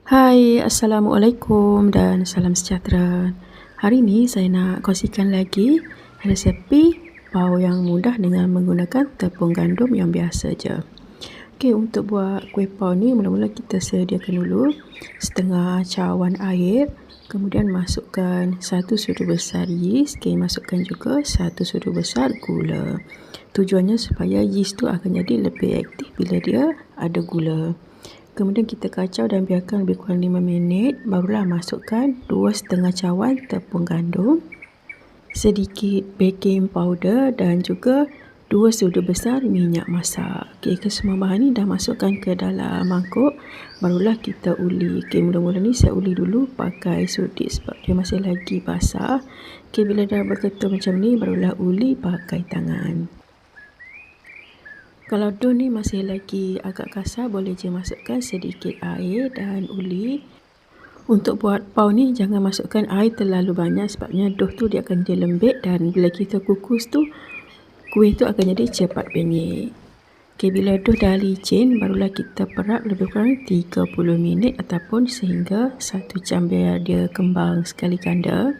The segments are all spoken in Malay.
Hai, Assalamualaikum dan salam sejahtera. Hari ini saya nak kongsikan lagi resepi pau yang mudah dengan menggunakan tepung gandum yang biasa je. Okey, untuk buat kuih pau ni mula-mula kita sediakan dulu setengah cawan air, kemudian masukkan 1 sudu besar yeast, masukkan juga 1 sudu besar gula. Tujuannya supaya yeast tu akan jadi lebih aktif bila dia ada gula. Kemudian kita kacau dan biarkan lebih kurang 5 minit. Barulah masukkan 2,5 cawan tepung gandum, sedikit baking powder dan juga 2 sudu besar minyak masak. Okey, semua bahan ni dah masukkan ke dalam mangkuk. Barulah kita uli. Okey, mula-mula ni saya uli dulu pakai sudik sebab dia masih lagi basah. Okey, bila dah berketul macam ni barulah uli pakai tangan. Kalau dough ni masih lagi agak kasar, boleh je masukkan sedikit air dan uli. Untuk buat pau ni jangan masukkan air terlalu banyak sebabnya dough tu dia akan jadi lembik dan bila kita kukus tu kuih tu akan jadi cepat penyek. Okey, bila dough dah licin barulah kita perap lebih kurang 30 minit ataupun sehingga 1 jam biar dia kembang sekali ganda.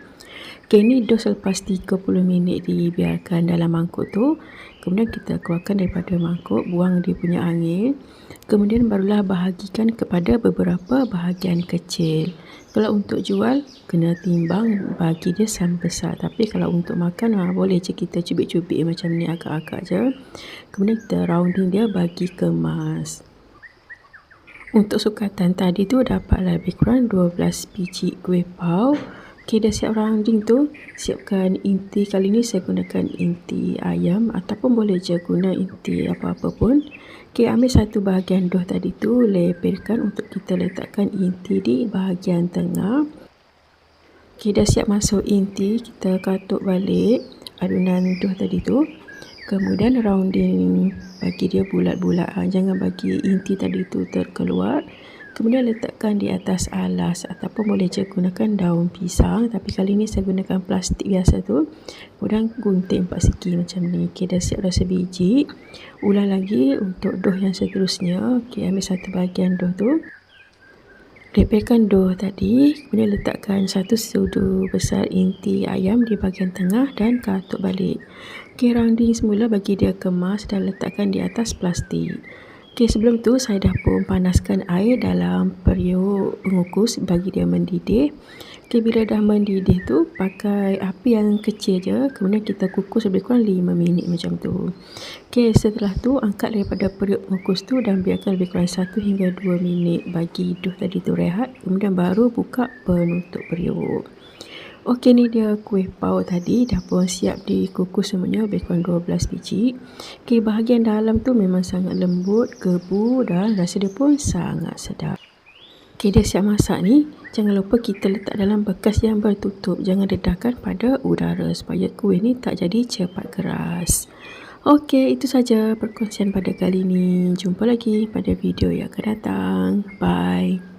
Okey, ni dough selepas 30 minit dibiarkan dalam mangkuk tu. Kemudian kita keluarkan daripada mangkuk, buang dia punya angin. Kemudian barulah bahagikan kepada beberapa bahagian kecil. Kalau untuk jual, kena timbang bagi dia sama besar. Tapi kalau untuk makan, boleh je kita cubit-cubit macam ni agak-agak je. Kemudian kita rounding dia bagi kemas. Untuk sukatan tadi tu dapatlah lebih kurang 12 biji kuih pau. Okey, dah siap rounding tu, siapkan inti. Kali ni saya gunakan inti ayam ataupun boleh je guna inti apa-apa pun. Okey, ambil satu bahagian dough tadi tu, lepaskan untuk kita letakkan inti di bahagian tengah. Okey, dah siap masuk inti, kita katuk balik adunan dough tadi tu. Kemudian rounding bagi dia bulat-bulat. Jangan bagi inti tadi tu terkeluar. Kemudian letakkan di atas alas ataupun boleh je gunakan daun pisang. Tapi kali ni saya gunakan plastik biasa tu. Kemudian gunting 4 segi macam ni. Okey, dah siap dah sebiji. Ulang lagi untuk dough yang seterusnya. Okey, ambil satu bahagian dough tu. Lepaskan dough tadi. Kemudian letakkan 1 sudu besar inti ayam di bahagian tengah dan katuk balik. Okey, rounding semula bagi dia kemas dan letakkan di atas plastik. Okey, sebelum tu saya dah pun panaskan air dalam periuk pengukus bagi dia mendidih. Okey, bila dah mendidih tu pakai api yang kecil je. Kemudian kita kukus lebih kurang 5 minit macam tu. Okey, setelah tu angkat daripada periuk pengukus tu dan biarkan lebih kurang 1 hingga 2 minit bagi dough tadi tu rehat. Kemudian baru buka penutup periuk. Okey, ni dia kuih pau tadi dah pun siap dikukus semuanya lebih kurang 12 biji. Okey, bahagian dalam tu memang sangat lembut, gebu dan rasa dia pun sangat sedap. Okey, dia siap masak ni. Jangan lupa kita letak dalam bekas yang bertutup. Jangan dedahkan pada udara supaya kuih ni tak jadi cepat keras. Okey, itu saja perkongsian pada kali ini. Jumpa lagi pada video yang akan datang. Bye.